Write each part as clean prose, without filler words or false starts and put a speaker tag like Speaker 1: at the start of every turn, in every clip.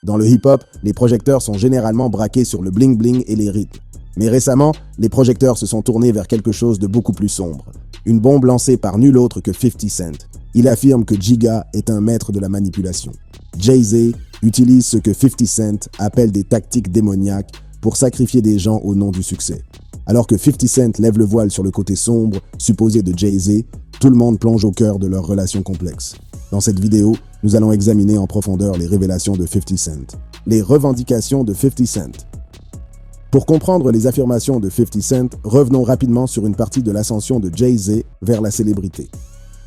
Speaker 1: Dans le hip-hop, les projecteurs sont généralement braqués sur le bling-bling et les rythmes. Mais récemment, les projecteurs se sont tournés vers quelque chose de beaucoup plus sombre. Une bombe lancée par nul autre que 50 Cent. Il affirme que Giga est un maître de la manipulation. Jay-Z utilise ce que 50 Cent appelle des tactiques démoniaques pour sacrifier des gens au nom du succès. Alors que 50 Cent lève le voile sur le côté sombre, supposé de Jay-Z, tout le monde plonge au cœur de leur relation complexe. Dans cette vidéo, nous allons examiner en profondeur les révélations de 50 Cent. Les revendications de 50 Cent. Pour comprendre les affirmations de 50 Cent, revenons rapidement sur une partie de l'ascension de Jay-Z vers la célébrité.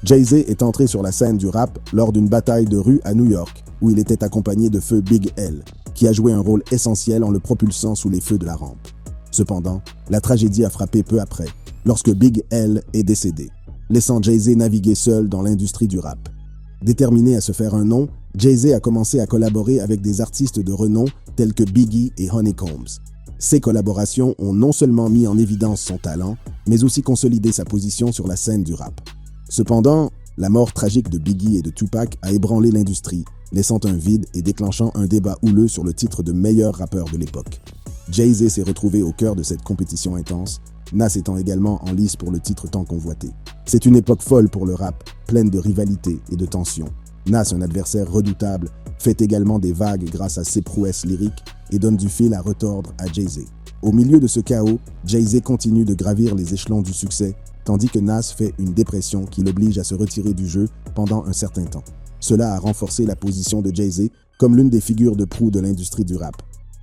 Speaker 1: Jay-Z est entré sur la scène du rap lors d'une bataille de rue à New York, où il était accompagné de feu Big L, qui a joué un rôle essentiel en le propulsant sous les feux de la rampe. Cependant, la tragédie a frappé peu après, lorsque Big L est décédé, laissant Jay-Z naviguer seul dans l'industrie du rap. Déterminé à se faire un nom, Jay-Z a commencé à collaborer avec des artistes de renom tels que Biggie et Honeycombs. Ces collaborations ont non seulement mis en évidence son talent, mais aussi consolidé sa position sur la scène du rap. Cependant, la mort tragique de Biggie et de Tupac a ébranlé l'industrie, laissant un vide et déclenchant un débat houleux sur le titre de meilleur rappeur de l'époque. Jay-Z s'est retrouvé au cœur de cette compétition intense, Nas étant également en lice pour le titre tant convoité. C'est une époque folle pour le rap, pleine de rivalité et de tension. Nas, un adversaire redoutable, fait également des vagues grâce à ses prouesses lyriques et donne du fil à retordre à Jay-Z. Au milieu de ce chaos, Jay-Z continue de gravir les échelons du succès, tandis que Nas fait une dépression qui l'oblige à se retirer du jeu pendant un certain temps. Cela a renforcé la position de Jay-Z comme l'une des figures de proue de l'industrie du rap.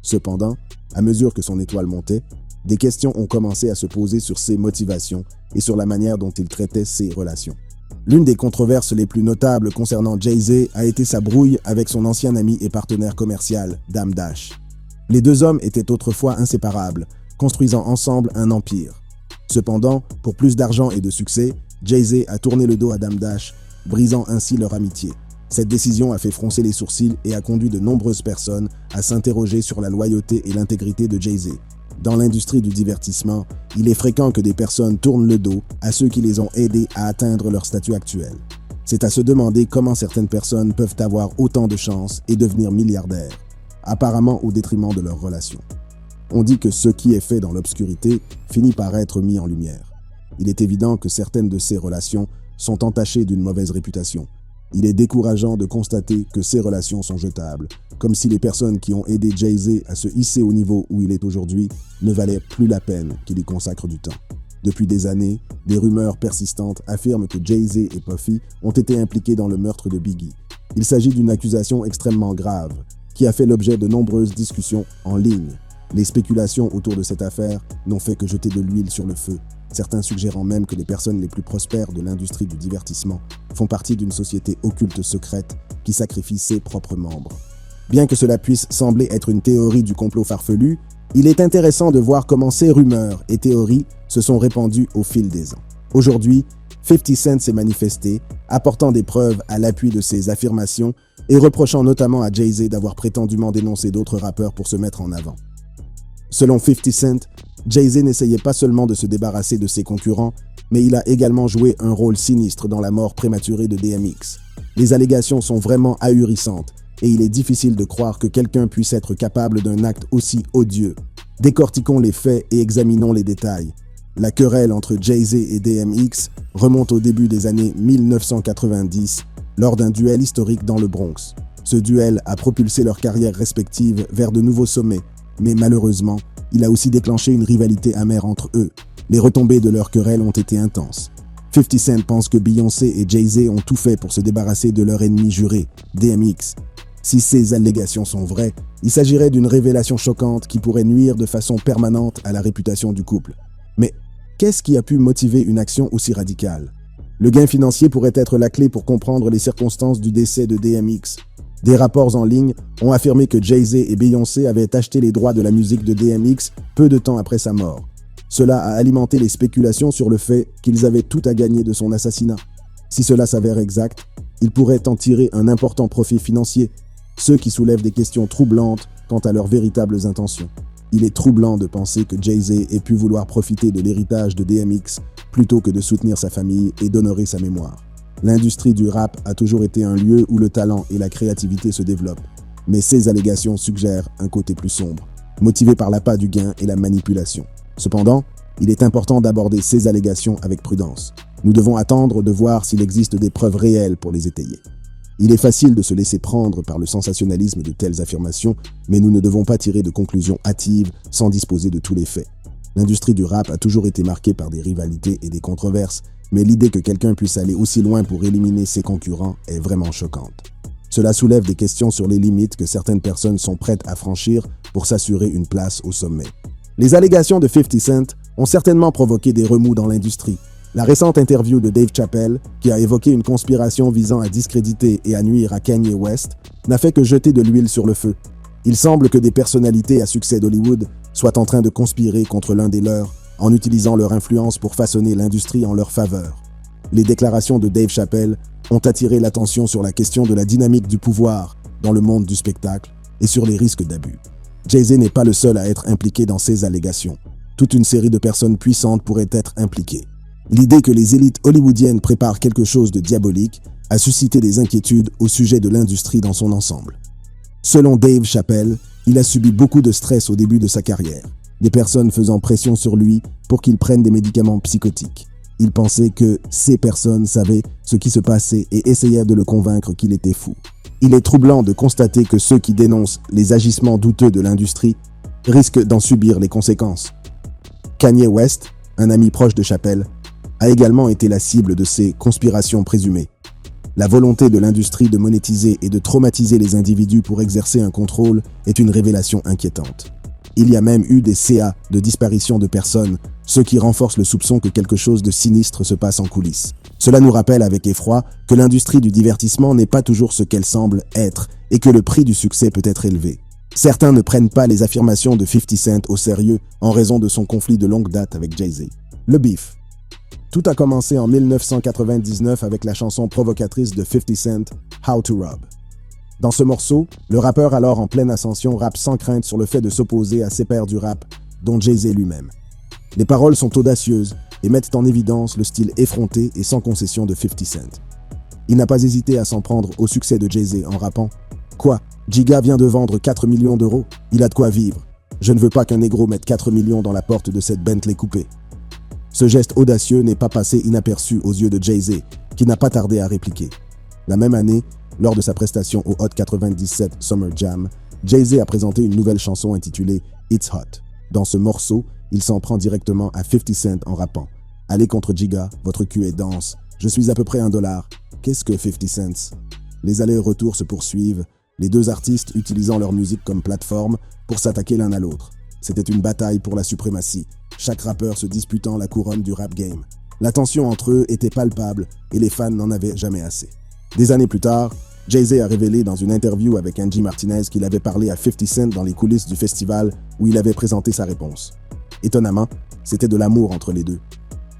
Speaker 1: Cependant, à mesure que son étoile montait, des questions ont commencé à se poser sur ses motivations et sur la manière dont il traitait ses relations. L'une des controverses les plus notables concernant Jay-Z a été sa brouille avec son ancien ami et partenaire commercial, Dame Dash. Les deux hommes étaient autrefois inséparables, construisant ensemble un empire. Cependant, pour plus d'argent et de succès, Jay-Z a tourné le dos à Dame Dash, brisant ainsi leur amitié. Cette décision a fait froncer les sourcils et a conduit de nombreuses personnes à s'interroger sur la loyauté et l'intégrité de Jay-Z. Dans l'industrie du divertissement, il est fréquent que des personnes tournent le dos à ceux qui les ont aidés à atteindre leur statut actuel. C'est à se demander comment certaines personnes peuvent avoir autant de chance et devenir milliardaires, apparemment au détriment de leurs relations. On dit que ce qui est fait dans l'obscurité finit par être mis en lumière. Il est évident que certaines de ces relations sont entachées d'une mauvaise réputation. Il est décourageant de constater que ces relations sont jetables, comme si les personnes qui ont aidé Jay-Z à se hisser au niveau où il est aujourd'hui ne valaient plus la peine qu'il y consacre du temps. Depuis des années, des rumeurs persistantes affirment que Jay-Z et Puffy ont été impliqués dans le meurtre de Biggie. Il s'agit d'une accusation extrêmement grave, qui a fait l'objet de nombreuses discussions en ligne. Les spéculations autour de cette affaire n'ont fait que jeter de l'huile sur le feu, certains suggérant même que les personnes les plus prospères de l'industrie du divertissement font partie d'une société occulte secrète qui sacrifie ses propres membres. Bien que cela puisse sembler être une théorie du complot farfelu, il est intéressant de voir comment ces rumeurs et théories se sont répandues au fil des ans. Aujourd'hui, 50 Cent s'est manifesté, apportant des preuves à l'appui de ses affirmations et reprochant notamment à Jay-Z d'avoir prétendument dénoncé d'autres rappeurs pour se mettre en avant. Selon 50 Cent, Jay-Z n'essayait pas seulement de se débarrasser de ses concurrents, mais il a également joué un rôle sinistre dans la mort prématurée de DMX. Les allégations sont vraiment ahurissantes, et il est difficile de croire que quelqu'un puisse être capable d'un acte aussi odieux. Décortiquons les faits et examinons les détails. La querelle entre Jay-Z et DMX remonte au début des années 1990, lors d'un duel historique dans le Bronx. Ce duel a propulsé leurs carrières respectives vers de nouveaux sommets, mais malheureusement, il a aussi déclenché une rivalité amère entre eux. Les retombées de leur querelle ont été intenses. 50 Cent pense que Beyoncé et Jay-Z ont tout fait pour se débarrasser de leur ennemi juré, DMX. Si ces allégations sont vraies, il s'agirait d'une révélation choquante qui pourrait nuire de façon permanente à la réputation du couple. Mais qu'est-ce qui a pu motiver une action aussi radicale? Le gain financier pourrait être la clé pour comprendre les circonstances du décès de DMX. Des rapports en ligne ont affirmé que Jay-Z et Beyoncé avaient acheté les droits de la musique de DMX peu de temps après sa mort. Cela a alimenté les spéculations sur le fait qu'ils avaient tout à gagner de son assassinat. Si cela s'avère exact, ils pourraient en tirer un important profit financier, ce qui soulève des questions troublantes quant à leurs véritables intentions. Il est troublant de penser que Jay-Z ait pu vouloir profiter de l'héritage de DMX plutôt que de soutenir sa famille et d'honorer sa mémoire. L'industrie du rap a toujours été un lieu où le talent et la créativité se développent. Mais ces allégations suggèrent un côté plus sombre, motivé par l'appât du gain et la manipulation. Cependant, il est important d'aborder ces allégations avec prudence. Nous devons attendre de voir s'il existe des preuves réelles pour les étayer. Il est facile de se laisser prendre par le sensationnalisme de telles affirmations, mais nous ne devons pas tirer de conclusions hâtives sans disposer de tous les faits. L'industrie du rap a toujours été marquée par des rivalités et des controverses, mais l'idée que quelqu'un puisse aller aussi loin pour éliminer ses concurrents est vraiment choquante. Cela soulève des questions sur les limites que certaines personnes sont prêtes à franchir pour s'assurer une place au sommet. Les allégations de 50 Cent ont certainement provoqué des remous dans l'industrie. La récente interview de Dave Chappelle, qui a évoqué une conspiration visant à discréditer et à nuire à Kanye West, n'a fait que jeter de l'huile sur le feu. Il semble que des personnalités à succès d'Hollywood soient en train de conspirer contre l'un des leurs en utilisant leur influence pour façonner l'industrie en leur faveur. Les déclarations de Dave Chappelle ont attiré l'attention sur la question de la dynamique du pouvoir dans le monde du spectacle et sur les risques d'abus. Jay-Z n'est pas le seul à être impliqué dans ces allégations. Toute une série de personnes puissantes pourraient être impliquées. L'idée que les élites hollywoodiennes préparent quelque chose de diabolique a suscité des inquiétudes au sujet de l'industrie dans son ensemble. Selon Dave Chappelle, il a subi beaucoup de stress au début de sa carrière, des personnes faisant pression sur lui pour qu'il prenne des médicaments psychotiques. Il pensait que ces personnes savaient ce qui se passait et essayaient de le convaincre qu'il était fou. Il est troublant de constater que ceux qui dénoncent les agissements douteux de l'industrie risquent d'en subir les conséquences. Kanye West, un ami proche de Chappelle, a également été la cible de ces conspirations présumées. La volonté de l'industrie de monétiser et de traumatiser les individus pour exercer un contrôle est une révélation inquiétante. Il y a même eu des CA de disparition de personnes, ce qui renforce le soupçon que quelque chose de sinistre se passe en coulisses. Cela nous rappelle avec effroi que l'industrie du divertissement n'est pas toujours ce qu'elle semble être et que le prix du succès peut être élevé. Certains ne prennent pas les affirmations de 50 Cent au sérieux en raison de son conflit de longue date avec Jay-Z. Le beef. Tout a commencé en 1999 avec la chanson provocatrice de 50 Cent, How to Rob. Dans ce morceau, le rappeur alors en pleine ascension rappe sans crainte sur le fait de s'opposer à ses pairs du rap, dont Jay-Z lui-même. Les paroles sont audacieuses et mettent en évidence le style effronté et sans concession de 50 Cent. Il n'a pas hésité à s'en prendre au succès de Jay-Z en rappant « Quoi, Giga vient de vendre 4 millions d'euros? Il a de quoi vivre. Je ne veux pas qu'un négro mette 4 millions dans la porte de cette Bentley coupée. » Ce geste audacieux n'est pas passé inaperçu aux yeux de Jay-Z, qui n'a pas tardé à répliquer. La même année, lors de sa prestation au Hot 97 Summer Jam, Jay-Z a présenté une nouvelle chanson intitulée « It's Hot ». Dans ce morceau, il s'en prend directement à 50 Cent en rappant « Allez contre Giga, votre cul est dense. Je suis à peu près $1. Qu'est-ce que 50 cents ?» Les allers-retours se poursuivent, les deux artistes utilisant leur musique comme plateforme pour s'attaquer l'un à l'autre. C'était une bataille pour la suprématie, chaque rappeur se disputant la couronne du rap game. La tension entre eux était palpable et les fans n'en avaient jamais assez. Des années plus tard, Jay-Z a révélé dans une interview avec Angie Martinez qu'il avait parlé à 50 Cent dans les coulisses du festival où il avait présenté sa réponse. Étonnamment, c'était de l'amour entre les deux.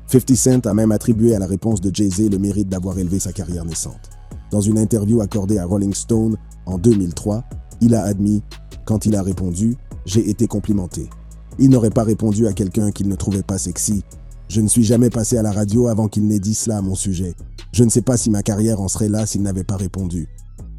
Speaker 1: 50 Cent a même attribué à la réponse de Jay-Z le mérite d'avoir élevé sa carrière naissante. Dans une interview accordée à Rolling Stone en 2003, il a admis « Quand il a répondu, j'ai été complimenté. Il n'aurait pas répondu à quelqu'un qu'il ne trouvait pas sexy. Je ne suis jamais passé à la radio avant qu'il n'ait dit cela à mon sujet. Je ne sais pas si ma carrière en serait là s'il n'avait pas répondu. »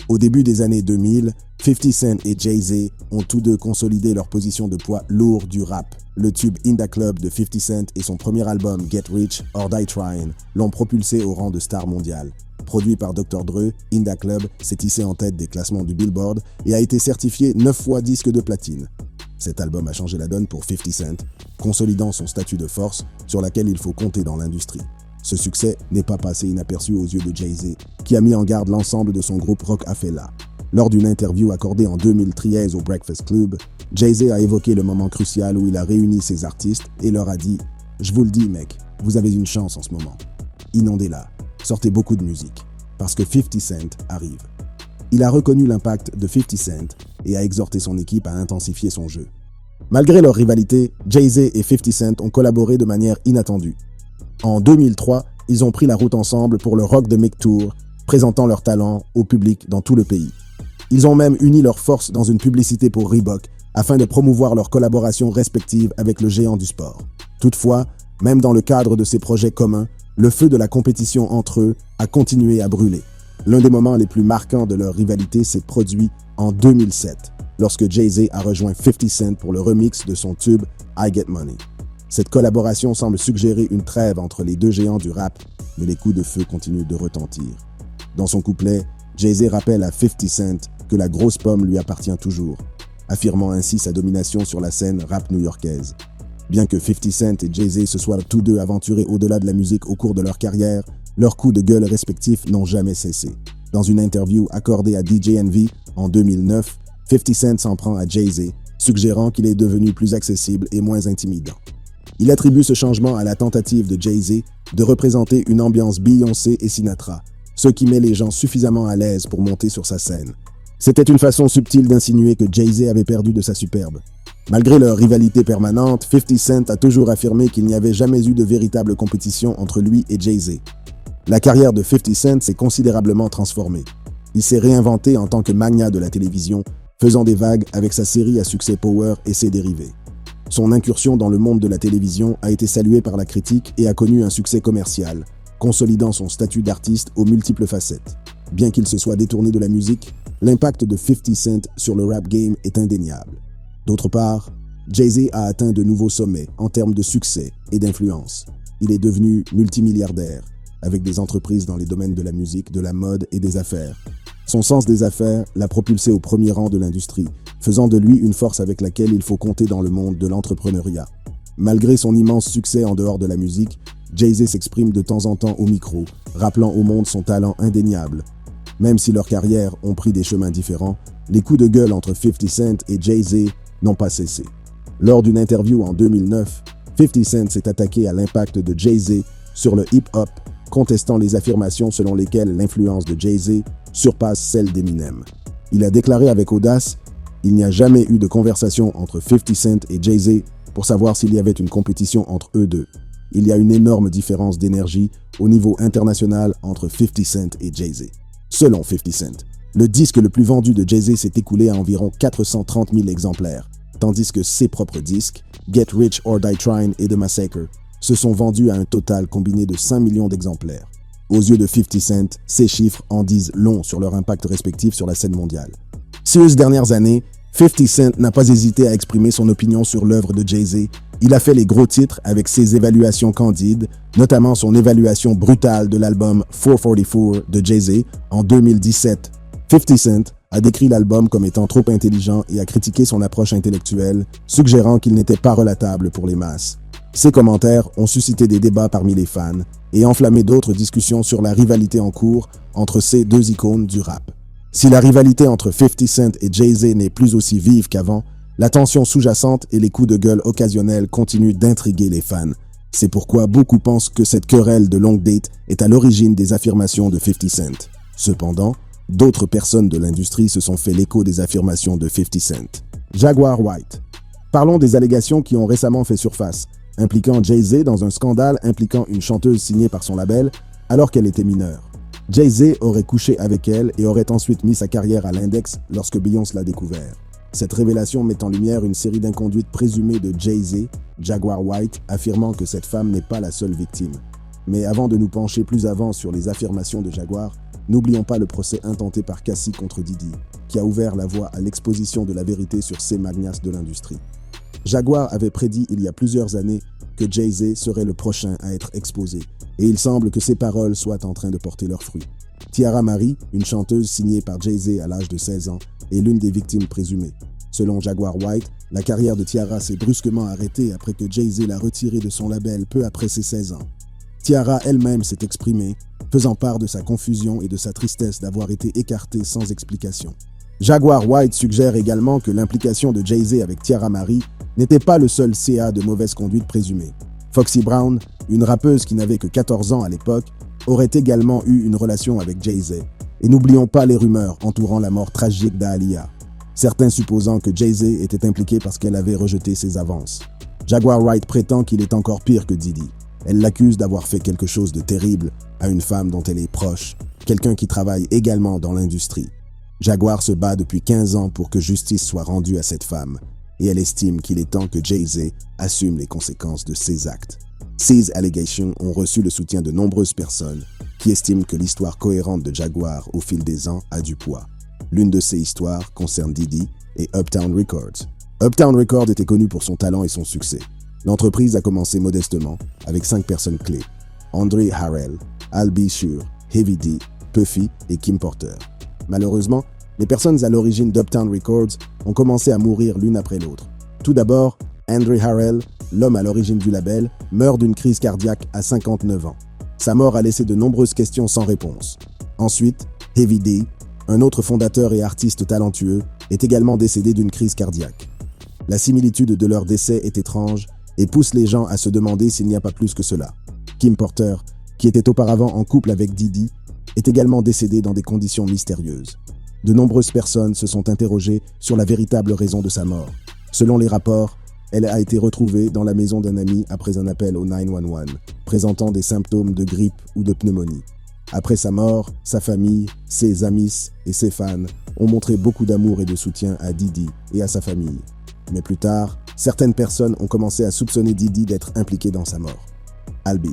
Speaker 1: Au début des années 2000, 50 Cent et Jay-Z ont tous deux consolidé leur position de poids lourd du rap. Le tube In Da Club de 50 Cent et son premier album Get Rich or Die Tryin' l'ont propulsé au rang de star mondiale. Produit par Dr. Dre, In Da Club s'est hissé en tête des classements du Billboard et a été certifié 9 fois disque de platine. Cet album a changé la donne pour 50 Cent, consolidant son statut de force sur laquelle il faut compter dans l'industrie. Ce succès n'est pas passé inaperçu aux yeux de Jay-Z, qui a mis en garde l'ensemble de son groupe Roc-A-Fella. Lors d'une interview accordée en 2013 au Breakfast Club, Jay-Z a évoqué le moment crucial où il a réuni ses artistes et leur a dit « Je vous le dis mec, vous avez une chance en ce moment. Inondez-la, sortez beaucoup de musique, parce que 50 Cent arrive. » Il a reconnu l'impact de 50 Cent et a exhorté son équipe à intensifier son jeu. Malgré leur rivalité, Jay-Z et 50 Cent ont collaboré de manière inattendue. En 2003, ils ont pris la route ensemble pour le Rock the Mic Tour, présentant leur talent au public dans tout le pays. Ils ont même uni leurs forces dans une publicité pour Reebok afin de promouvoir leur collaboration respective avec le géant du sport. Toutefois, même dans le cadre de ces projets communs, le feu de la compétition entre eux a continué à brûler. L'un des moments les plus marquants de leur rivalité s'est produit en 2007, lorsque Jay-Z a rejoint 50 Cent pour le remix de son tube I Get Money. Cette collaboration semble suggérer une trêve entre les deux géants du rap, mais les coups de feu continuent de retentir. Dans son couplet, Jay-Z rappelle à 50 Cent que la grosse pomme lui appartient toujours, affirmant ainsi sa domination sur la scène rap new-yorkaise. Bien que 50 Cent et Jay-Z se soient tous deux aventurés au-delà de la musique au cours de leur carrière, leurs coups de gueule respectifs n'ont jamais cessé. Dans une interview accordée à DJ Envy en 2009, 50 Cent s'en prend à Jay-Z, suggérant qu'il est devenu plus accessible et moins intimidant. Il attribue ce changement à la tentative de Jay-Z de représenter une ambiance Beyoncé et Sinatra, ce qui met les gens suffisamment à l'aise pour monter sur sa scène. C'était une façon subtile d'insinuer que Jay-Z avait perdu de sa superbe. Malgré leur rivalité permanente, 50 Cent a toujours affirmé qu'il n'y avait jamais eu de véritable compétition entre lui et Jay-Z. La carrière de 50 Cent s'est considérablement transformée. Il s'est réinventé en tant que magnat de la télévision, faisant des vagues avec sa série à succès Power et ses dérivés. Son incursion dans le monde de la télévision a été saluée par la critique et a connu un succès commercial, consolidant son statut d'artiste aux multiples facettes. Bien qu'il se soit détourné de la musique, l'impact de 50 Cent sur le rap game est indéniable. D'autre part, Jay-Z a atteint de nouveaux sommets en termes de succès et d'influence. Il est devenu multimilliardaire, avec des entreprises dans les domaines de la musique, de la mode et des affaires. Son sens des affaires l'a propulsé au premier rang de l'industrie, faisant de lui une force avec laquelle il faut compter dans le monde de l'entrepreneuriat. Malgré son immense succès en dehors de la musique, Jay-Z s'exprime de temps en temps au micro, rappelant au monde son talent indéniable. Même si leurs carrières ont pris des chemins différents, les coups de gueule entre 50 Cent et Jay-Z n'ont pas cessé. Lors d'une interview en 2009, 50 Cent s'est attaqué à l'impact de Jay-Z sur le hip-hop, contestant les affirmations selon lesquelles l'influence de Jay-Z surpasse celle d'Eminem. Il a déclaré avec audace « Il n'y a jamais eu de conversation entre 50 Cent et Jay-Z pour savoir s'il y avait une compétition entre eux deux. Il y a une énorme différence d'énergie au niveau international entre 50 Cent et Jay-Z. » Selon 50 Cent, le disque le plus vendu de Jay-Z s'est écoulé à environ 430 000 exemplaires, tandis que ses propres disques, Get Rich or Die Trying et The Massacre, se sont vendus à un total combiné de 5 millions d'exemplaires. Aux yeux de 50 Cent, ces chiffres en disent long sur leur impact respectif sur la scène mondiale. Ces dernières années, 50 Cent n'a pas hésité à exprimer son opinion sur l'œuvre de Jay-Z. Il a fait les gros titres avec ses évaluations candides, notamment son évaluation brutale de l'album 444 de Jay-Z en 2017. 50 Cent a décrit l'album comme étant trop intelligent et a critiqué son approche intellectuelle, suggérant qu'il n'était pas relatable pour les masses. Ces commentaires ont suscité des débats parmi les fans et enflammé d'autres discussions sur la rivalité en cours entre ces deux icônes du rap. Si la rivalité entre 50 Cent et Jay-Z n'est plus aussi vive qu'avant, la tension sous-jacente et les coups de gueule occasionnels continuent d'intriguer les fans. C'est pourquoi beaucoup pensent que cette querelle de longue date est à l'origine des affirmations de 50 Cent. Cependant, d'autres personnes de l'industrie se sont fait l'écho des affirmations de 50 Cent. Jaguar Wright. Parlons des allégations qui ont récemment fait surface, impliquant Jay-Z dans un scandale impliquant une chanteuse signée par son label alors qu'elle était mineure. Jay-Z aurait couché avec elle et aurait ensuite mis sa carrière à l'index lorsque Beyoncé l'a découvert. Cette révélation met en lumière une série d'inconduites présumées de Jay-Z, Jaguar Wright, affirmant que cette femme n'est pas la seule victime. Mais avant de nous pencher plus avant sur les affirmations de Jaguar, n'oublions pas le procès intenté par Cassie contre Diddy, qui a ouvert la voie à l'exposition de la vérité sur ces magnats de l'industrie. Jaguar avait prédit il y a plusieurs années que Jay-Z serait le prochain à être exposé, et il semble que ces paroles soient en train de porter leurs fruits. Tiara Marie, une chanteuse signée par Jay-Z à l'âge de 16 ans, est l'une des victimes présumées. Selon Jaguar Wright, la carrière de Tiara s'est brusquement arrêtée après que Jay-Z l'a retirée de son label peu après ses 16 ans. Tiara elle-même s'est exprimée, faisant part de sa confusion et de sa tristesse d'avoir été écartée sans explication. Jaguar Wright suggère également que l'implication de Jay-Z avec Tiara Marie n'était pas le seul CA de mauvaise conduite présumée. Foxy Brown, une rappeuse qui n'avait que 14 ans à l'époque, aurait également eu une relation avec Jay-Z. Et n'oublions pas les rumeurs entourant la mort tragique d'Aaliyah, certains supposant que Jay-Z était impliqué parce qu'elle avait rejeté ses avances. Jaguar Wright prétend qu'il est encore pire que Diddy. Elle l'accuse d'avoir fait quelque chose de terrible à une femme dont elle est proche, quelqu'un qui travaille également dans l'industrie. Jaguar se bat depuis 15 ans pour que justice soit rendue à cette femme, et elle estime qu'il est temps que Jay-Z assume les conséquences de ses actes. Ces allégations ont reçu le soutien de nombreuses personnes qui estime que l'histoire cohérente de Jaguar au fil des ans a du poids. L'une de ces histoires concerne Diddy et Uptown Records. Uptown Records était connu pour son talent et son succès. L'entreprise a commencé modestement avec 5 personnes clés: Andre Harrell, Al B. Sure, Heavy D, Puffy et Kim Porter. Malheureusement, les personnes à l'origine d'Uptown Records ont commencé à mourir l'une après l'autre. Tout d'abord, Andre Harrell, l'homme à l'origine du label, meurt d'une crise cardiaque à 59 ans. Sa mort a laissé de nombreuses questions sans réponse. Ensuite, Heavy D, un autre fondateur et artiste talentueux, est également décédé d'une crise cardiaque. La similitude de leur décès est étrange et pousse les gens à se demander s'il n'y a pas plus que cela. Kim Porter, qui était auparavant en couple avec Diddy, est également décédé dans des conditions mystérieuses. De nombreuses personnes se sont interrogées sur la véritable raison de sa mort. Selon les rapports, elle a été retrouvée dans la maison d'un ami après un appel au 911, présentant des symptômes de grippe ou de pneumonie. Après sa mort, sa famille, ses amis et ses fans ont montré beaucoup d'amour et de soutien à Diddy et à sa famille. Mais plus tard, certaines personnes ont commencé à soupçonner Diddy d'être impliqué dans sa mort. Al B.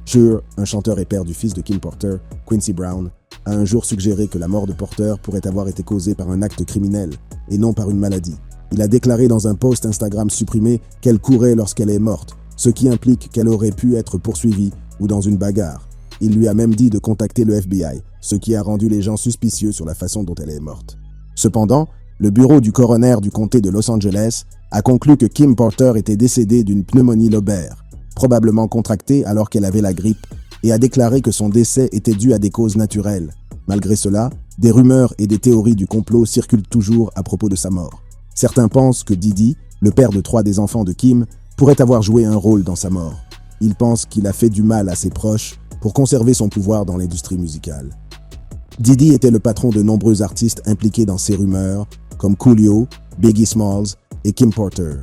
Speaker 1: Sure, un chanteur et père du fils de Kim Porter, Quincy Brown, a un jour suggéré que la mort de Porter pourrait avoir été causée par un acte criminel et non par une maladie. Il a déclaré dans un post Instagram supprimé qu'elle courait lorsqu'elle est morte, ce qui implique qu'elle aurait pu être poursuivie ou dans une bagarre. Il lui a même dit de contacter le FBI, ce qui a rendu les gens suspicieux sur la façon dont elle est morte. Cependant, le bureau du coroner du comté de Los Angeles a conclu que Kim Porter était décédée d'une pneumonie lobaire, probablement contractée alors qu'elle avait la grippe, et a déclaré que son décès était dû à des causes naturelles. Malgré cela, des rumeurs et des théories du complot circulent toujours à propos de sa mort. Certains pensent que Diddy, le père de 3 des enfants de Kim, pourrait avoir joué un rôle dans sa mort. Ils pensent qu'il a fait du mal à ses proches pour conserver son pouvoir dans l'industrie musicale. Diddy était le patron de nombreux artistes impliqués dans ces rumeurs, comme Coolio, Biggie Smalls et Kim Porter.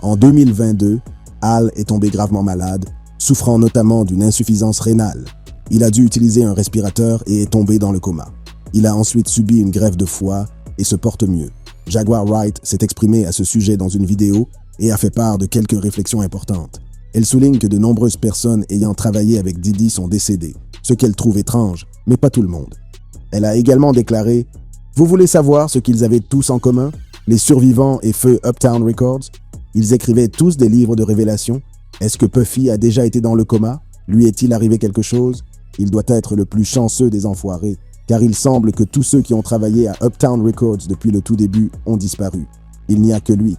Speaker 1: En 2022, Al est tombé gravement malade, souffrant notamment d'une insuffisance rénale. Il a dû utiliser un respirateur et est tombé dans le coma. Il a ensuite subi une greffe de foie et se porte mieux. Jaguar Wright s'est exprimée à ce sujet dans une vidéo et a fait part de quelques réflexions importantes. Elle souligne que de nombreuses personnes ayant travaillé avec Diddy sont décédées, ce qu'elle trouve étrange, mais pas tout le monde. Elle a également déclaré « Vous voulez savoir ce qu'ils avaient tous en commun, les survivants et feu Uptown Records? Ils écrivaient tous des livres de révélation. Est-ce que Puffy a déjà été dans le coma? Lui est-il arrivé quelque chose? Il doit être le plus chanceux des enfoirés, car il semble que tous ceux qui ont travaillé à Uptown Records depuis le tout début ont disparu. Il n'y a que lui. »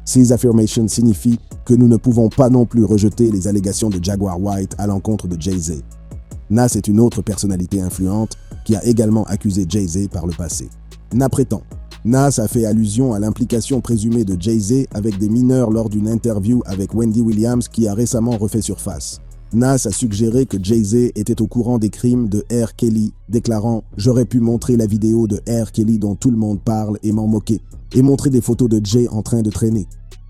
Speaker 1: Ces affirmations signifient que nous ne pouvons pas non plus rejeter les allégations de Jaguar Wright à l'encontre de Jay-Z. Nas est une autre personnalité influente qui a également accusé Jay-Z par le passé. N'apprêtons. Nas a fait allusion à l'implication présumée de Jay-Z avec des mineurs lors d'une interview avec Wendy Williams qui a récemment refait surface. Nas a suggéré que Jay-Z était au courant des crimes de R. Kelly, déclarant « J'aurais pu montrer la vidéo de R. Kelly dont tout le monde parle et m'en moquer, et montrer des photos de Jay en train de traîner. »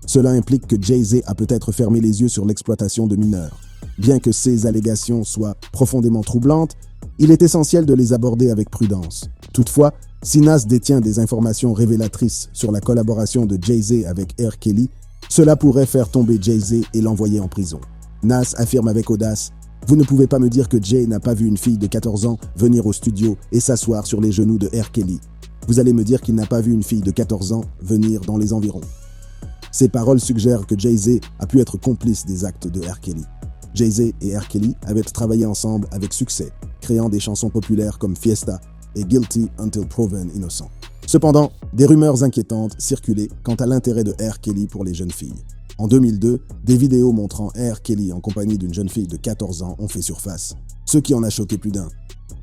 Speaker 1: Cela implique que Jay-Z a peut-être fermé les yeux sur l'exploitation de mineurs. Bien que ces allégations soient profondément troublantes, il est essentiel de les aborder avec prudence. Toutefois, si Nas détient des informations révélatrices sur la collaboration de Jay-Z avec R. Kelly, cela pourrait faire tomber Jay-Z et l'envoyer en prison. Nas affirme avec audace « Vous ne pouvez pas me dire que Jay n'a pas vu une fille de 14 ans venir au studio et s'asseoir sur les genoux de R. Kelly. Vous allez me dire qu'il n'a pas vu une fille de 14 ans venir dans les environs. » Ces paroles suggèrent que Jay-Z a pu être complice des actes de R. Kelly. Jay-Z et R. Kelly avaient travaillé ensemble avec succès, créant des chansons populaires comme Fiesta et Guilty Until Proven Innocent. Cependant, des rumeurs inquiétantes circulaient quant à l'intérêt de R. Kelly pour les jeunes filles. En 2002, des vidéos montrant R. Kelly en compagnie d'une jeune fille de 14 ans ont fait surface, ce qui en a choqué plus d'un.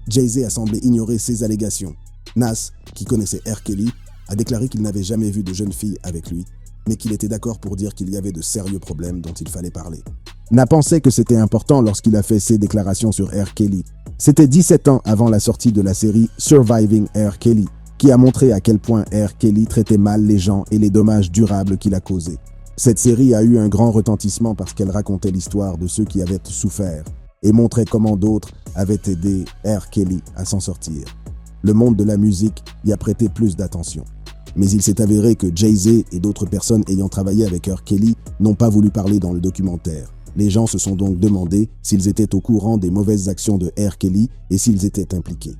Speaker 1: Jay-Z a semblé ignorer ces allégations. Nas, qui connaissait R. Kelly, a déclaré qu'il n'avait jamais vu de jeune fille avec lui, mais qu'il était d'accord pour dire qu'il y avait de sérieux problèmes dont il fallait parler. N'a pensé que c'était important lorsqu'il a fait ses déclarations sur R. Kelly. C'était 17 ans avant la sortie de la série Surviving R. Kelly, qui a montré à quel point R. Kelly traitait mal les gens et les dommages durables qu'il a causés. Cette série a eu un grand retentissement parce qu'elle racontait l'histoire de ceux qui avaient souffert et montrait comment d'autres avaient aidé R. Kelly à s'en sortir. Le monde de la musique y a prêté plus d'attention. Mais il s'est avéré que Jay-Z et d'autres personnes ayant travaillé avec R. Kelly n'ont pas voulu parler dans le documentaire. Les gens se sont donc demandé s'ils étaient au courant des mauvaises actions de R. Kelly et s'ils étaient impliqués.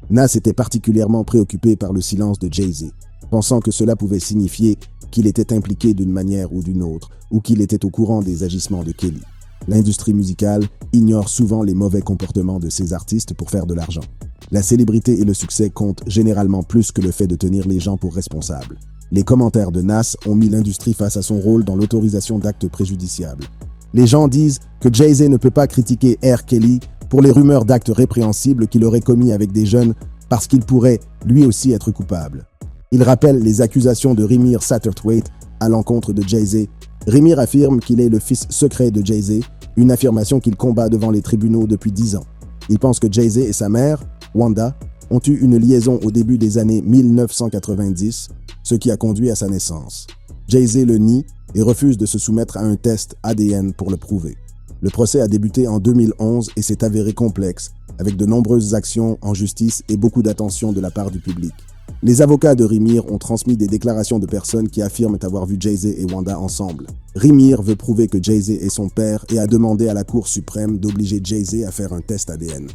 Speaker 1: Nas était particulièrement préoccupé par le silence de Jay-Z, pensant que cela pouvait signifier qu'il était impliqué d'une manière ou d'une autre, ou qu'il était au courant des agissements de Kelly. L'industrie musicale ignore souvent les mauvais comportements de ses artistes pour faire de l'argent. La célébrité et le succès comptent généralement plus que le fait de tenir les gens pour responsables. Les commentaires de Nas ont mis l'industrie face à son rôle dans l'autorisation d'actes préjudiciables. Les gens disent que Jay-Z ne peut pas critiquer R. Kelly pour les rumeurs d'actes répréhensibles qu'il aurait commis avec des jeunes parce qu'il pourrait lui aussi être coupable. Il rappelle les accusations de Rimir Satterthwaite à l'encontre de Jay-Z. Rimir affirme qu'il est le fils secret de Jay-Z, une affirmation qu'il combat devant les tribunaux depuis 10 ans. Il pense que Jay-Z et sa mère, Wanda, ont eu une liaison au début des années 1990, ce qui a conduit à sa naissance. Jay-Z le nie et refuse de se soumettre à un test ADN pour le prouver. Le procès a débuté en 2011 et s'est avéré complexe, avec de nombreuses actions en justice et beaucoup d'attention de la part du public. Les avocats de Rimir ont transmis des déclarations de personnes qui affirment avoir vu Jay-Z et Wanda ensemble. Rimir veut prouver que Jay-Z est son père et a demandé à la Cour suprême d'obliger Jay-Z à faire un test ADN.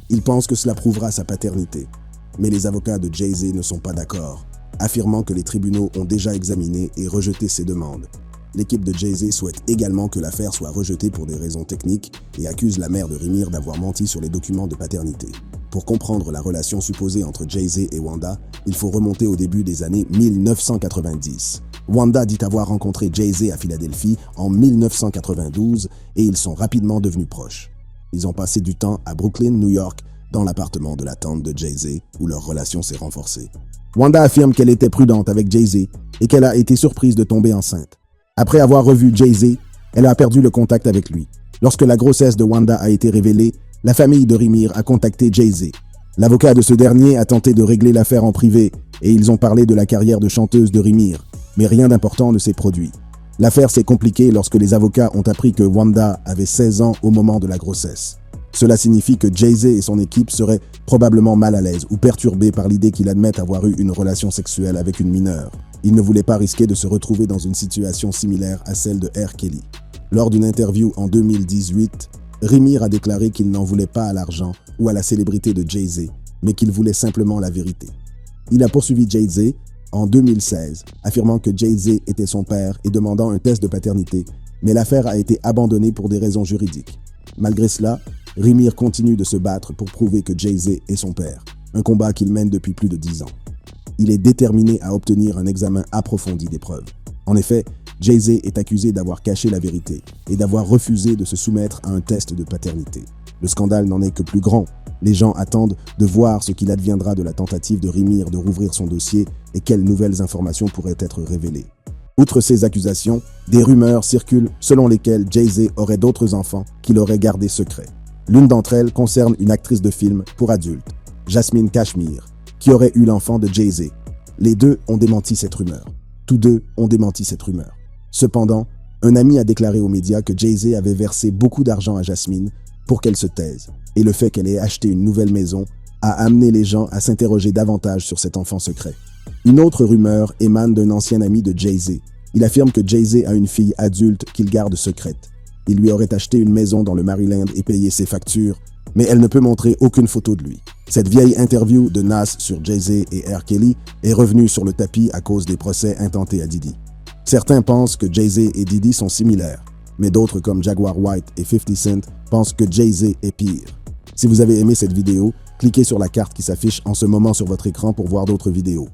Speaker 1: Il pense que cela prouvera sa paternité. Mais les avocats de Jay-Z ne sont pas d'accord, affirmant que les tribunaux ont déjà examiné et rejeté ces demandes. L'équipe de Jay-Z souhaite également que l'affaire soit rejetée pour des raisons techniques et accuse la mère de Rimir d'avoir menti sur les documents de paternité. Pour comprendre la relation supposée entre Jay-Z et Wanda, il faut remonter au début des années 1990. Wanda dit avoir rencontré Jay-Z à Philadelphie en 1992 et ils sont rapidement devenus proches. Ils ont passé du temps à Brooklyn, New York, dans l'appartement de la tante de Jay-Z, où leur relation s'est renforcée. Wanda affirme qu'elle était prudente avec Jay-Z et qu'elle a été surprise de tomber enceinte. Après avoir revu Jay-Z, elle a perdu le contact avec lui. Lorsque la grossesse de Wanda a été révélée, la famille de Rimir a contacté Jay-Z. L'avocat de ce dernier a tenté de régler l'affaire en privé et ils ont parlé de la carrière de chanteuse de Rimir, mais rien d'important ne s'est produit. L'affaire s'est compliquée lorsque les avocats ont appris que Wanda avait 16 ans au moment de la grossesse. Cela signifie que Jay-Z et son équipe seraient probablement mal à l'aise ou perturbés par l'idée qu'il admette avoir eu une relation sexuelle avec une mineure. Il ne voulait pas risquer de se retrouver dans une situation similaire à celle de R. Kelly. Lors d'une interview en 2018, Rimir a déclaré qu'il n'en voulait pas à l'argent ou à la célébrité de Jay-Z, mais qu'il voulait simplement la vérité. Il a poursuivi Jay-Z en 2016, affirmant que Jay-Z était son père et demandant un test de paternité, mais l'affaire a été abandonnée pour des raisons juridiques. Malgré cela, Rimir continue de se battre pour prouver que Jay-Z est son père, un combat qu'il mène depuis plus de 10 ans. Il est déterminé à obtenir un examen approfondi des preuves. En effet, Jay-Z est accusé d'avoir caché la vérité et d'avoir refusé de se soumettre à un test de paternité. Le scandale n'en est que plus grand. Les gens attendent de voir ce qu'il adviendra de la tentative de Rimir de rouvrir son dossier et quelles nouvelles informations pourraient être révélées. Outre ces accusations, des rumeurs circulent selon lesquelles Jay-Z aurait d'autres enfants qu'il aurait gardés secrets. L'une d'entre elles concerne une actrice de film pour adultes, Jasmine Cashmere, qui aurait eu l'enfant de Jay-Z. Les deux ont démenti cette rumeur. Tous deux ont démenti cette rumeur. Cependant, un ami a déclaré aux médias que Jay-Z avait versé beaucoup d'argent à Jasmine pour qu'elle se taise, et le fait qu'elle ait acheté une nouvelle maison a amené les gens à s'interroger davantage sur cet enfant secret. Une autre rumeur émane d'un ancien ami de Jay-Z. Il affirme que Jay-Z a une fille adulte qu'il garde secrète. Il lui aurait acheté une maison dans le Maryland et payé ses factures, mais elle ne peut montrer aucune photo de lui. Cette vieille interview de Nas sur Jay-Z et R. Kelly est revenue sur le tapis à cause des procès intentés à Diddy. Certains pensent que Jay-Z et Diddy sont similaires, mais d'autres comme Jaguar White et 50 Cent pensent que Jay-Z est pire. Si vous avez aimé cette vidéo, cliquez sur la carte qui s'affiche en ce moment sur votre écran pour voir d'autres vidéos.